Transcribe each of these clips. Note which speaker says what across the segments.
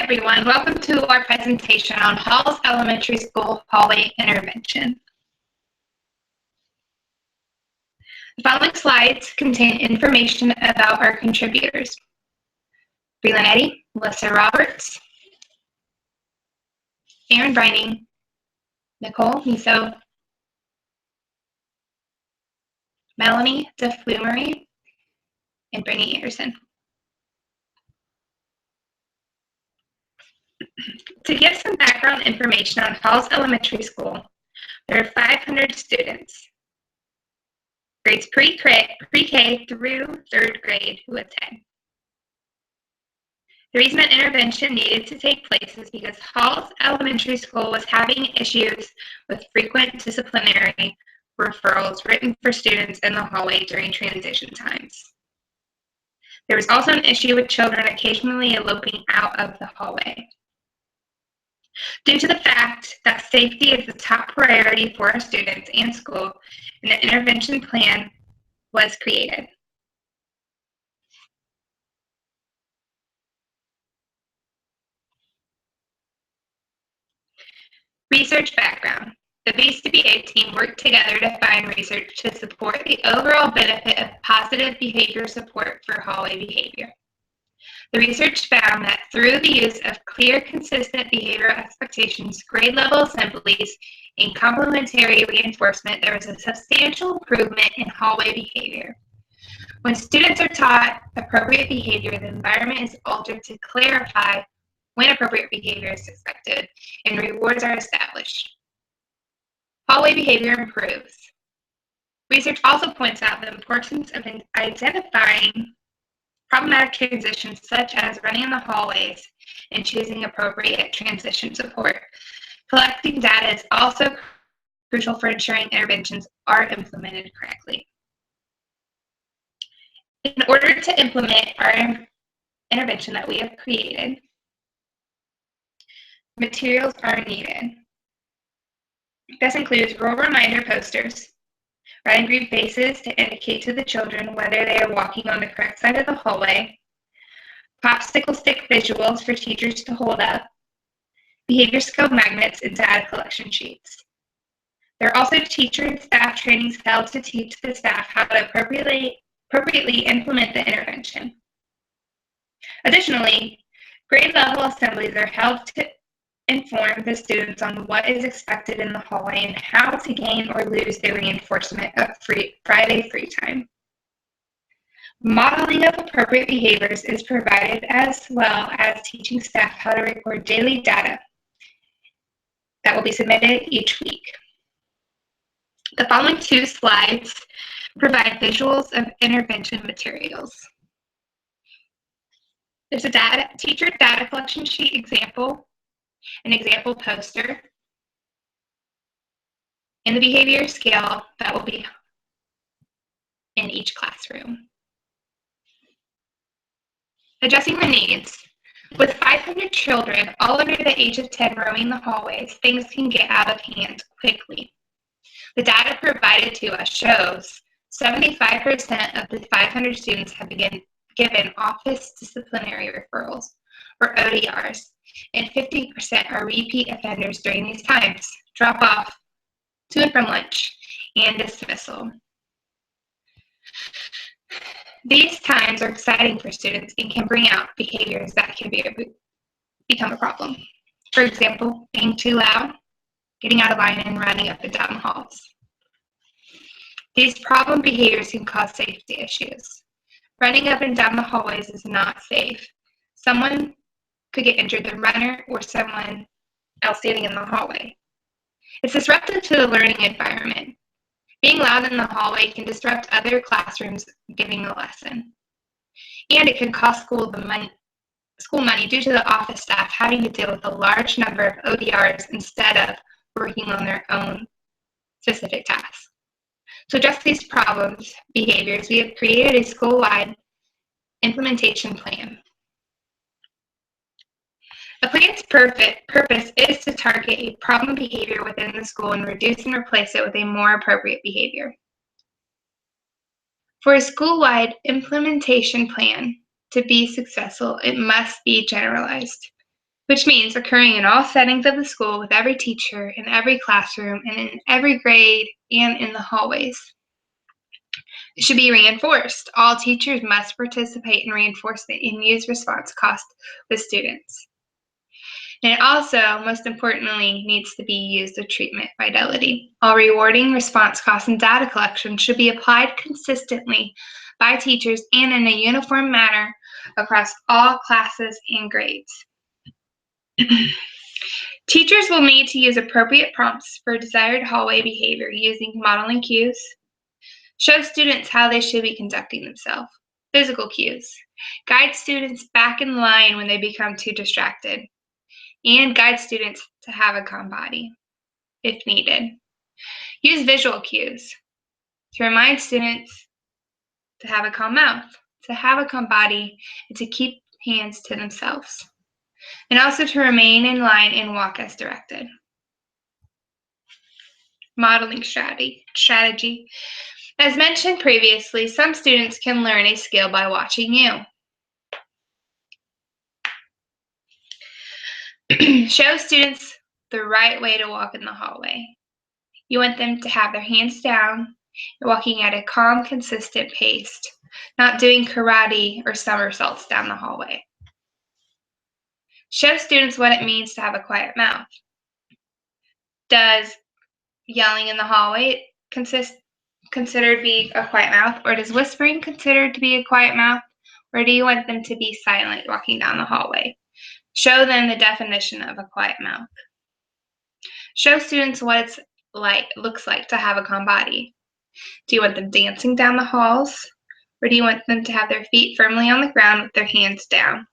Speaker 1: everyone, welcome to our presentation on Halls Elementary School hallway intervention. The following slides contain information about our contributors. Breland Eddy, Melissa Roberts, Aaron Brining, Nicole Miso, Melanie DeFlumery, and Brittany Anderson. To give some background information on Halls Elementary School, there are 500 students, grades pre-K through 3rd grade who attend. The reason that intervention needed to take place is because Halls Elementary School was having issues with frequent disciplinary referrals written for students in the hallway during transition times. There was also an issue with children occasionally eloping out of the hallway. Due to the fact that safety is the top priority for our students and school, an intervention plan was created. Research background. The Base to Behave team worked together to find research to support the overall benefit of positive behavior support for hallway behavior. The research found that through the use of clear, consistent behavioral expectations, grade level assemblies, and complementary reinforcement, there was a substantial improvement in hallway behavior. When students are taught appropriate behavior, the environment is altered to clarify when appropriate behavior is expected and rewards are established. Hallway behavior improves. Research also points out the importance of identifying problematic transitions such as running in the hallways and choosing appropriate transition support. Collecting data is also crucial for ensuring interventions are implemented correctly. In order to implement our intervention that we have created, materials are needed. This includes rule reminder posters, red and green faces to indicate to the children whether they are walking on the correct side of the hallway, popsicle stick visuals for teachers to hold up, behavior scope magnets, and data collection sheets. There are also teacher and staff trainings held to teach the staff how to appropriately implement the intervention. Additionally, grade level assemblies are held to inform the students on what is expected in the hallway and how to gain or lose the reinforcement of Friday free time. Modeling of appropriate behaviors is provided as well as teaching staff how to record daily data that will be submitted each week. The following 2 slides provide visuals of intervention materials. There's a teacher data collection sheet example, an example poster, and the behavior scale that will be in each classroom. Addressing the needs. With 500 children all under the age of 10 roaming the hallways, things can get out of hand quickly. The data provided to us shows 75% of the 500 students have been given office disciplinary referrals, or ODRs, and 50% are repeat offenders during these times, drop off, to and from lunch, and dismissal. These times are exciting for students and can bring out behaviors that can become a problem. For example, being too loud, getting out of line, and running up and down the halls. These problem behaviors can cause safety issues. Running up and down the hallways is not safe. Someone could get injured, the runner or someone else standing in the hallway. It's disruptive to the learning environment. Being loud in the hallway can disrupt other classrooms giving a lesson. And it can cost school money due to the office staff having to deal with a large number of ODRs instead of working on their own specific tasks. To address these behaviors, we have created a school-wide implementation plan. The plan's purpose is to target a problem behavior within the school and reduce and replace it with a more appropriate behavior. For a school-wide implementation plan to be successful, it must be generalized. which means occurring in all settings of the school with every teacher, in every classroom, and in every grade, and in the hallways. It should be reinforced. All teachers must participate in reinforcement and use response cost with students. And it also, most importantly, needs to be used with treatment fidelity. All rewarding, response costs, and data collection should be applied consistently by teachers and in a uniform manner across all classes and grades. Teachers will need to use appropriate prompts for desired hallway behavior using modeling cues. Show students how they should be conducting themselves. Physical cues. Guide students back in line when they become too distracted. And guide students to have a calm body, if needed. Use visual cues to remind students to have a calm mouth, to have a calm body, and to keep hands to themselves. And also to remain in line and walk as directed. Modeling strategy. As mentioned previously, some students can learn a skill by watching you. Show students the right way to walk in the hallway. You want them to have their hands down, walking at a calm, consistent pace, not doing karate or somersaults down the hallway. Show students what it means to have a quiet mouth. Does yelling in the hallway considered to be a quiet mouth, or does whispering considered to be a quiet mouth, or do you want them to be silent walking down the hallway? Show them the definition of a quiet mouth. Show students what it's looks like to have a calm body. Do you want them dancing down the halls, or do you want them to have their feet firmly on the ground with their hands down?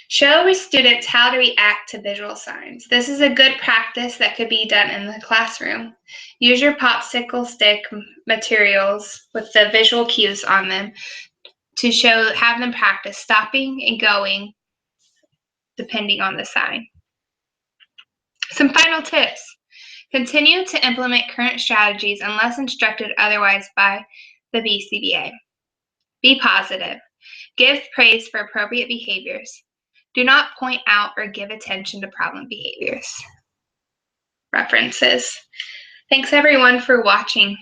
Speaker 1: Show students how to react to visual signs. This is a good practice that could be done in the classroom. Use your popsicle stick materials with the visual cues on them to have them practice stopping and going depending on the sign. Some final tips. Continue to implement current strategies unless instructed otherwise by the BCBA. Be positive. Give praise for appropriate behaviors. Do not point out or give attention to problem behaviors. References. Thanks everyone for watching.